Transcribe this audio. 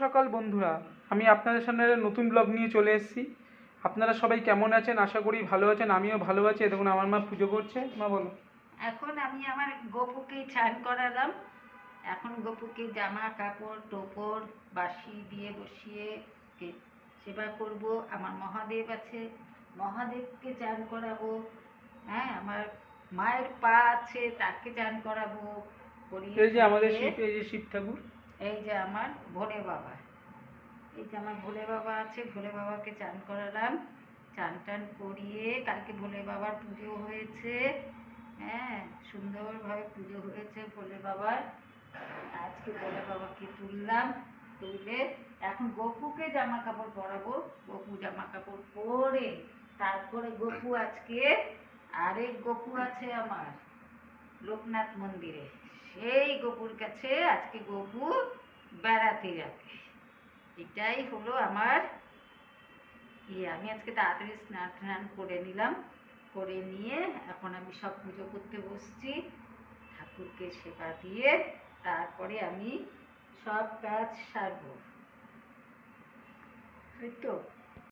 সকাল বন্ধুরা, আমি আপনাদের সামনে একটা নতুন ব্লগ নিয়ে চলে এসেছি। আপনারা সবাই কেমন আছেন? আশা করি ভালো আছেন। আমিও ভালো আছি। দেখুন আমার মা পুজো করছে। মা বলো। এখন আমি আমার গপুকে চান করালাম। এখন গপুকে জামা কাপড় টোপর বাসি দিয়ে বসিয়ে সেবা করব। আমার মহাদেব আছে, মহাদেবকে চান করাবো। হ্যাঁ, আমার মায়ের পা আছে, তাকে চান করাবো। করিয়ে এই যে আমাদের টরিয়ে শিব, এই যে শিব ঠাকুর। এই যে আমার ভোলে বাবা, এই যে আমার ভোলে বাবা আছে, ভোলে বাবাকে চান করালাম। চান টান করিয়ে কালকে ভোলে বাবার পুজো হয়েছে। হ্যাঁ, সুন্দরভাবে পুজো হয়েছে ভোলে বাবার। আজকে ভোলে বাবাকে তুললাম, তুলে এখন গপুকে জামা কাপড় পরাবো। গপু জামা কাপড় পরে তারপরে গপু আজকে আরেক গপু আছে আমার লোকনাথ মন্দিরে, সেই গপুর কাছে আজকে গপু বেড়াতে যাবে। এটাই হলো আমার আমি আজকে তাড়াতাড়ি স্নান টান করে নিলাম, করে নিয়ে এখন আমি সব পুজো করতে বসছি। ঠাকুরকে সেবা দিয়ে তারপরে আমি সব কাজ সারবো, এই তো।